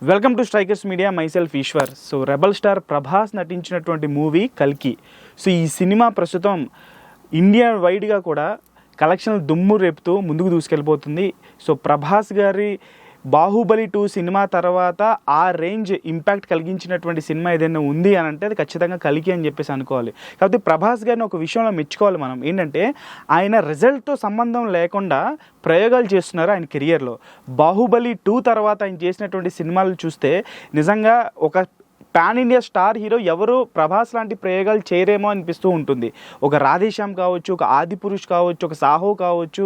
Welcome to Strikers Media, myself Eshwar. So rebel star Prabhas నటించినటువంటి movie కల్కి. So ఈ cinema ప్రస్తుతం ఇండియా వైడ్గా కూడా కలెక్షన్లు దుమ్ము రేపుతూ ముందుకు దూసుకెళ్ళిపోతుంది. సో ప్రభాస్ గారి బాహుబలి 2 సినిమా తర్వాత ఆ రేంజ్ ఇంపాక్ట్ కలిగించినటువంటి సినిమా ఏదైనా ఉంది అని అంటే అది ఖచ్చితంగా కల్కి అని చెప్పేసి అనుకోవాలి. కాబట్టి ప్రభాస్ గారిని ఒక విషయంలో మెచ్చుకోవాలి మనం. ఏంటంటే ఆయన రిజల్ట్తో సంబంధం లేకుండా ప్రయోగాలు చేస్తున్నారు ఆయన కెరియర్లో. బాహుబలి 2 తర్వాత ఆయన చేసినటువంటి సినిమాలు చూస్తే నిజంగా ఒక పాన్ ఇండియా స్టార్ హీరో ఎవరు ప్రభాస్ లాంటి ప్రయోగాలు చేయరేమో అనిపిస్తూ ఉంటుంది. ఒక రాధేశ్యామ్ కావచ్చు, ఒక ఆదిపురుష్ కావచ్చు, ఒక సాహో కావచ్చు,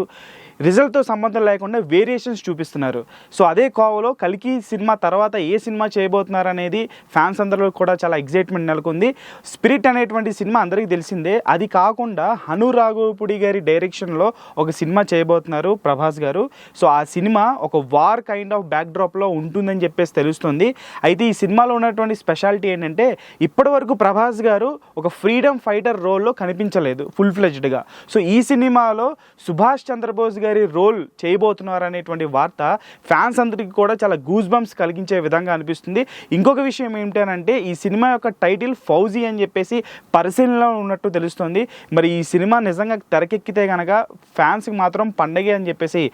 రిజల్ట్తో సంబంధం లేకుండా వేరియేషన్స్ చూపిస్తున్నారు. సో అదే కోవలో కల్కి సినిమా తర్వాత ఏ సినిమా చేయబోతున్నారు అనేది ఫ్యాన్స్ అందరిలో కూడా చాలా ఎగ్జైట్మెంట్ నెలకొంది. స్పిరిట్ అనేటువంటి సినిమా అందరికీ తెలిసిందే. అది కాకుండా హను రాఘవపూడి గారి డైరెక్షన్లో ఒక సినిమా చేయబోతున్నారు ప్రభాస్ గారు. సో ఆ సినిమా ఒక వార్ కైండ్ ఆఫ్ బ్యాక్డ్రాప్లో ఉంటుందని చెప్పేసి తెలుస్తుంది. అయితే ఈ సినిమాలో ఉన్నటువంటి స్పెషాలిటీ ఏంటంటే ఇప్పటి వరకు ప్రభాస్ గారు ఒక ఫ్రీడమ్ ఫైటర్ రోల్లో కనిపించలేదు ఫుల్ ఫ్లెజ్డ్గా. సో ఈ సినిమాలో సుభాష్ చంద్రబోస్ గారి రోల్ చేయబోతున్నారు అనేటువంటి వార్త ఫ్యాన్స్ అందరికీ కూడా చాలా గూస్ బంప్స్ కలిగించే విధంగా అనిపిస్తుంది. ఇంకొక విషయం ఏంటంటే ఈ సినిమా యొక్క టైటిల్ ఫౌజీ అని చెప్పేసి పరిశీలనలో ఉన్నట్టు తెలుస్తుంది. మరి ఈ సినిమా నిజంగా తెరకెక్కితే కనుక ఫ్యాన్స్కి మాత్రం పండగే అని చెప్పేసి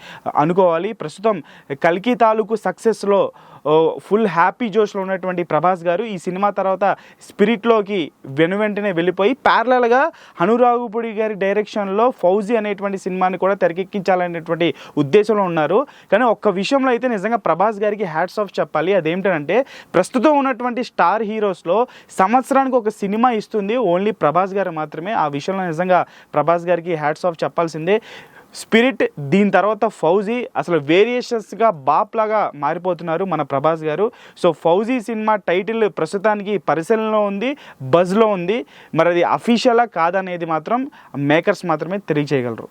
అనుకోవాలి. ప్రస్తుతం కల్కి తాలూకు సక్సెస్లో ఫుల్ హ్యాపీ జోష్లో ఉన్నటువంటి ప్రభాస్ గారు ఈ సినిమా తర్వాత స్పిరిట్లోకి వెనువెంటనే వెళ్ళిపోయి ప్యారలల్గా హను రాఘవపూడి గారి డైరెక్షన్లో ఫౌజీ అనేటువంటి సినిమాని కూడా తెరకెక్కించాలనేటువంటి ఉద్దేశంలో ఉన్నారు. కానీ ఒక్క విషయంలో అయితే నిజంగా ప్రభాస్ గారికి హ్యాట్స్ ఆఫ్ చెప్పాలి. అదేమిటంటే ప్రస్తుతం ఉన్నటువంటి స్టార్ హీరోస్లో సంవత్సరానికి ఒక సినిమా ఇస్తుంది ఓన్లీ ప్రభాస్ గారు మాత్రమే. ఆ విషయంలో నిజంగా ప్రభాస్ గారికి హ్యాట్స్ ఆఫ్ చెప్పాల్సిందే. స్పిరిట్, దీని తర్వాత ఫౌజీ, అసలు వేరియేషన్స్గా బాప్లాగా మారిపోతున్నారు మన ప్రభాస్ గారు. సో ఫౌజీ సినిమా టైటిల్ ప్రస్తుతానికి పరిశీలనలో ఉంది, బజ్లో ఉంది. మరి అది అఫీషియలా కాదనేది మాత్రం మేకర్స్ మాత్రమే తెలియజేయగలరు.